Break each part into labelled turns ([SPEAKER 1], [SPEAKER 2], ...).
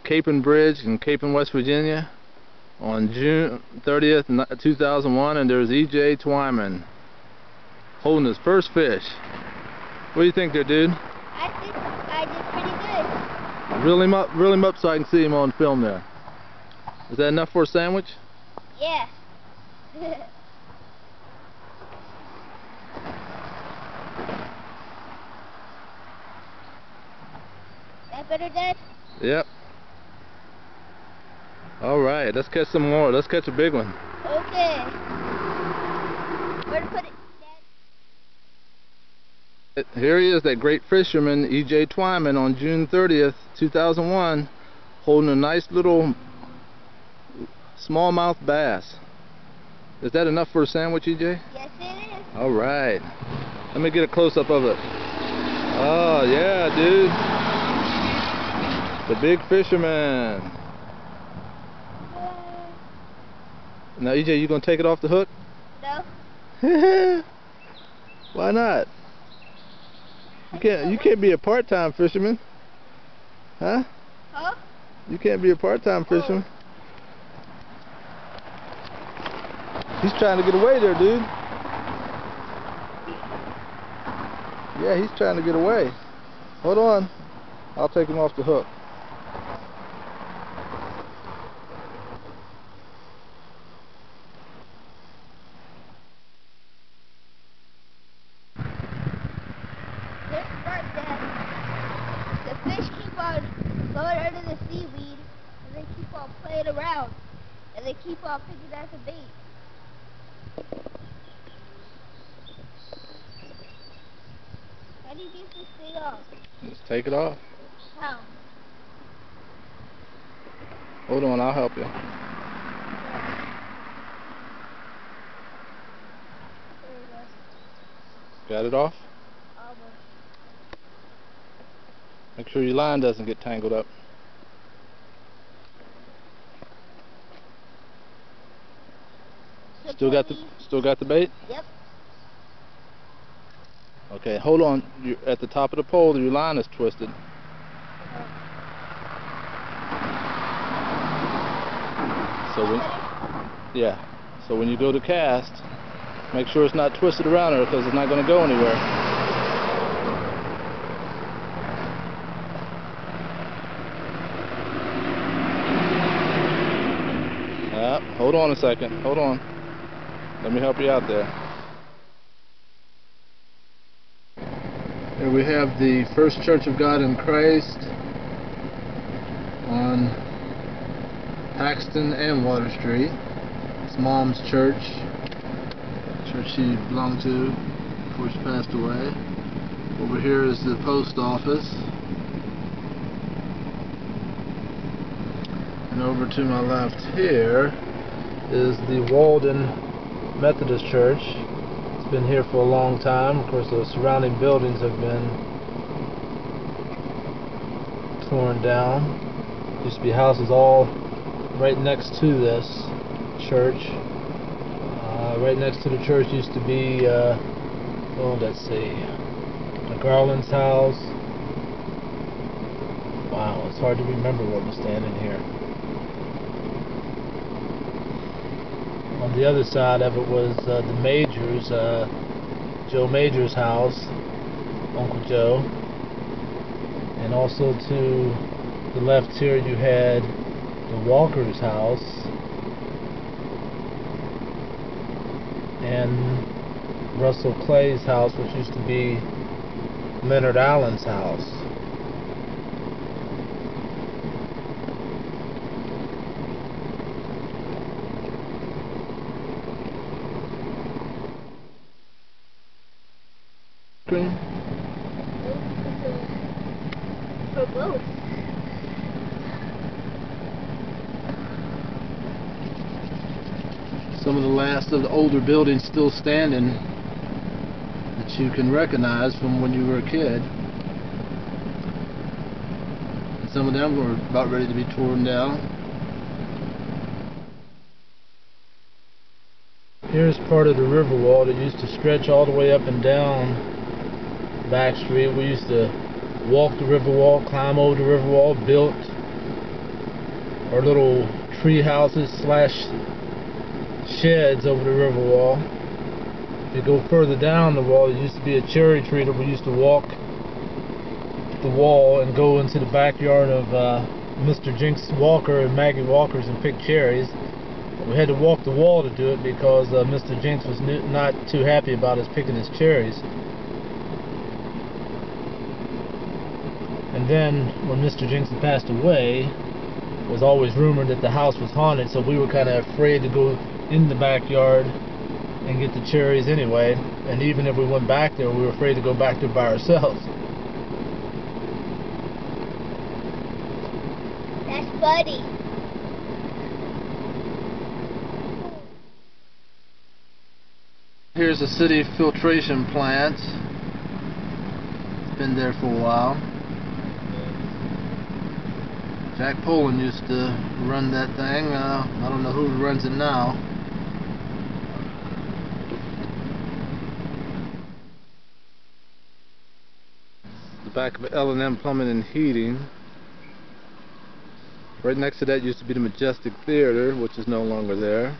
[SPEAKER 1] Capon Bridge in Capon, West Virginia on June 30th, 2001, and there's E.J. Twyman holding his first fish. What do you think there, dude?
[SPEAKER 2] I think I did pretty good.
[SPEAKER 1] Reel him up so I can see him on film there. Is that enough for a sandwich?
[SPEAKER 2] Yeah. That better, Dad?
[SPEAKER 1] Yep. Alright, let's catch some more. Let's catch a big one.
[SPEAKER 2] Okay. Where to put it, Dad?
[SPEAKER 1] Here he is, that great fisherman, E.J. Twyman, on June 30th, 2001, holding a nice little smallmouth bass. Is that enough for a sandwich, E.J.?
[SPEAKER 2] Yes, it is.
[SPEAKER 1] Alright. Let me get a close-up of it. Oh, yeah, dude. The big fisherman. Now, E.J., you gonna take it off the hook?
[SPEAKER 2] No.
[SPEAKER 1] Why not? You can't be a part-time fisherman. Huh?
[SPEAKER 2] Huh?
[SPEAKER 1] You can't be a part-time fisherman. He's trying to get away there, dude. Yeah, he's trying to get away. Hold on. I'll take him off the hook.
[SPEAKER 2] This part, Dad. The fish keep on going under the seaweed, and they keep on playing around, and they keep on picking at the bait. How do you get this thing off?
[SPEAKER 1] Just take it off.
[SPEAKER 2] How?
[SPEAKER 1] Hold on, I'll help you.
[SPEAKER 2] There we go.
[SPEAKER 1] Got it off?
[SPEAKER 2] Almost.
[SPEAKER 1] Make sure your line doesn't get tangled up. Still got the bait?
[SPEAKER 2] Yep.
[SPEAKER 1] Okay, hold on. You're at the top of the pole, your line is twisted. So when you go to cast, make sure it's not twisted around her, because it's not going to go anywhere. Hold on a second. Hold on. Let me help you out there. Here we have the First Church of God in Christ on Paxton and Water Street. It's Mom's church. Church she belonged to before she passed away. Over here is the post office. And over to my left here is the Walden Methodist Church. It's been here for a long time. Of course, the surrounding buildings have been torn down. Used to be houses all right next to this church. Right next to the church used to be, oh, let's see, the Garland's house. Wow, it's hard to remember what was standing here. On the other side of it was the Majors, Joe Major's house, Uncle Joe. And also to the left here you had the Walker's house and Russell Clay's house, which used to be Leonard Allen's house.
[SPEAKER 2] For both.
[SPEAKER 1] Some of the last of the older buildings still standing that you can recognize from when you were a kid. And some of them were about ready to be torn down. Here's part of the river wall that used to stretch all the way up and down Back Street. We used to walk the river wall, climb over the river wall, built or little tree houses slash sheds over the river wall. If you go further down the wall, there used to be a cherry tree that we used to walk the wall and go into the backyard of Mr. Jinx Walker and Maggie Walker's and pick cherries. We had to walk the wall to do it because Mr. Jinx was not too happy about us picking his cherries. And then when Mr. Jinx had passed away, it was always rumored that the house was haunted, so we were kind of afraid to go in the backyard and get the cherries anyway. And even if we went back there, we were afraid to go back there by ourselves.
[SPEAKER 2] That's Buddy.
[SPEAKER 1] Here's a city filtration plant. It's been there for a while. Jack Poland used to run that thing. I don't know who runs it now. The back of L&M Plumbing and Heating. Right next to that used to be the Majestic Theater, which is no longer there.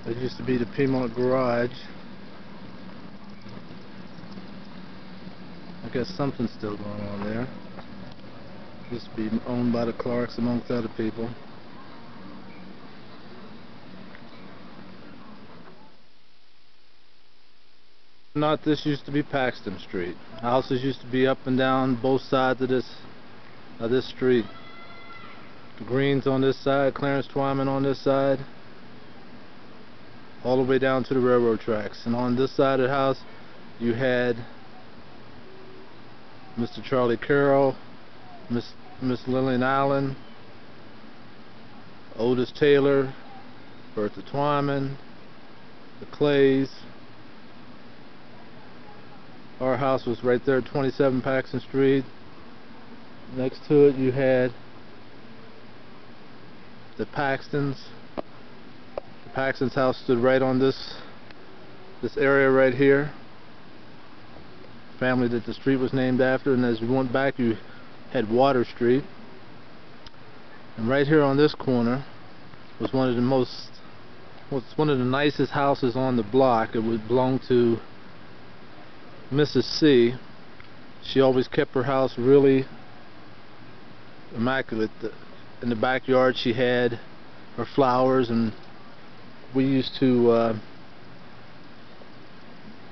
[SPEAKER 1] That used to be the Piedmont Garage. I guess something's still going on there. Used to be owned by the Clarks amongst other people. Not this used to be Paxton Street. Houses used to be up and down both sides of this street. The Greens on this side, Clarence Twyman on this side, all the way down to the railroad tracks. And on this side of the house you had Mr. Charlie Carroll, Miss Lillian Allen, Otis Taylor, Bertha Twyman, the Clays. Our house was right there at 27 Paxton Street. Next to it you had the Paxtons. The Paxton's house stood right on this area right here. Family that the street was named after, and as you went back you had Water Street. And right here on this corner was one of the nicest houses on the block. It would belong to Mrs. C. She always kept her house really immaculate. In the backyard she had her flowers, and we used to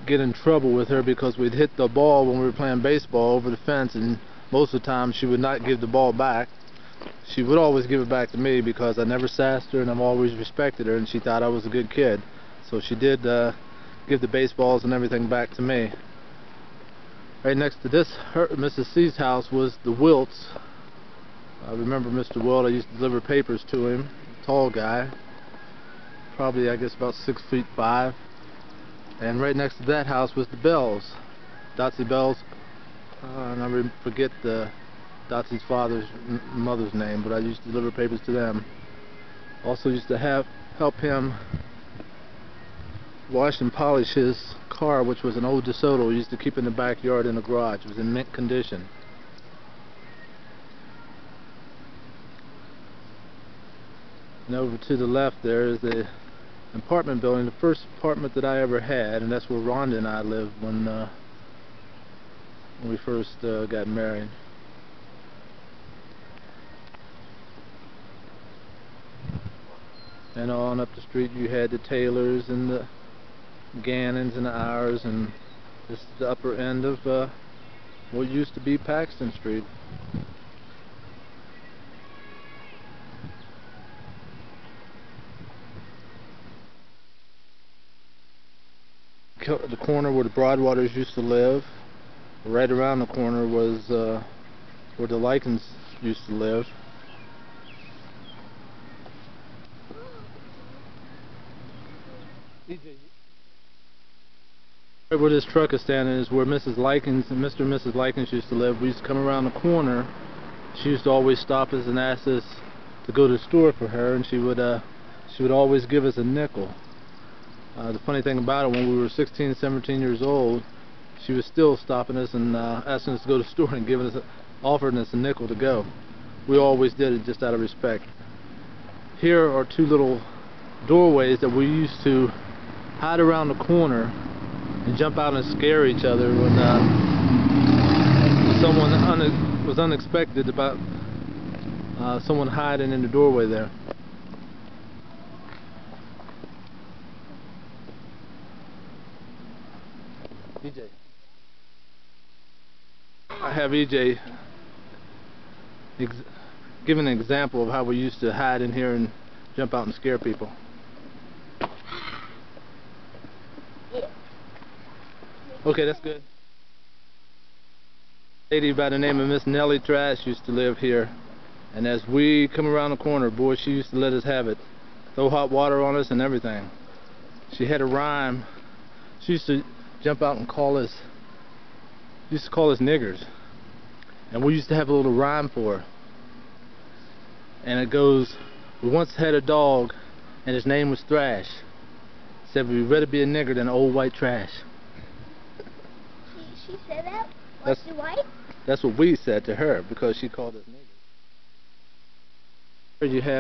[SPEAKER 1] get in trouble with her because we'd hit the ball when we were playing baseball over the fence, and most of the time she would not give the ball back. She would always give it back to me because I never sassed her and I've always respected her, and she thought I was a good kid, so she did give the baseballs and everything back to me. Right next to this, Mrs. C's house, was the Wilts. I remember Mr. Wilt. I used to deliver papers to him. Tall guy, probably I guess about 6'5". And right next to that house was the Bells, Dotsy Bells. And I forget Dotsy's mother's name, but I used to deliver papers to them. Also used to help him wash and polish his car, which was an old DeSoto. We used to keep in the backyard in the garage. It was in mint condition. And over to the left there is the apartment building, the first apartment that I ever had, and that's where Rhonda and I lived when we first got married. And on up the street you had the Taylors and the Gannons and the Ours, and this is the upper end of what used to be Paxton Street. The corner where the Broadwaters used to live. Right around the corner was where the Likens used to live. Right where this truck is standing is where Mrs. Likens and Mr. and Mrs. Likens used to live. We used to come around the corner. She used to always stop us and ask us to go to the store for her, and she would always give us a nickel. The funny thing about it, when we were 16, 17 years old, she was still stopping us and asking us to go to the store and offering us a nickel to go. We always did it just out of respect. Here are two little doorways that we used to hide around the corner and jump out and scare each other when someone was unexpected about someone hiding in the doorway there. EJ. I have EJ give an example of how we used to hide in here and jump out and scare people. Okay, that's good. A lady by the name of Miss Nellie Trash used to live here, and as we come around the corner, boy, she used to let us have it. Throw hot water on us and everything. She had a rhyme. She used to jump out and call us niggers, and we used to have a little rhyme for her, and it goes, we once had a dog and his name was Thrash. Said we'd rather be a nigger than old white trash.
[SPEAKER 2] She said that? Was she white?
[SPEAKER 1] That's what we said to her because she called us niggers. Here you have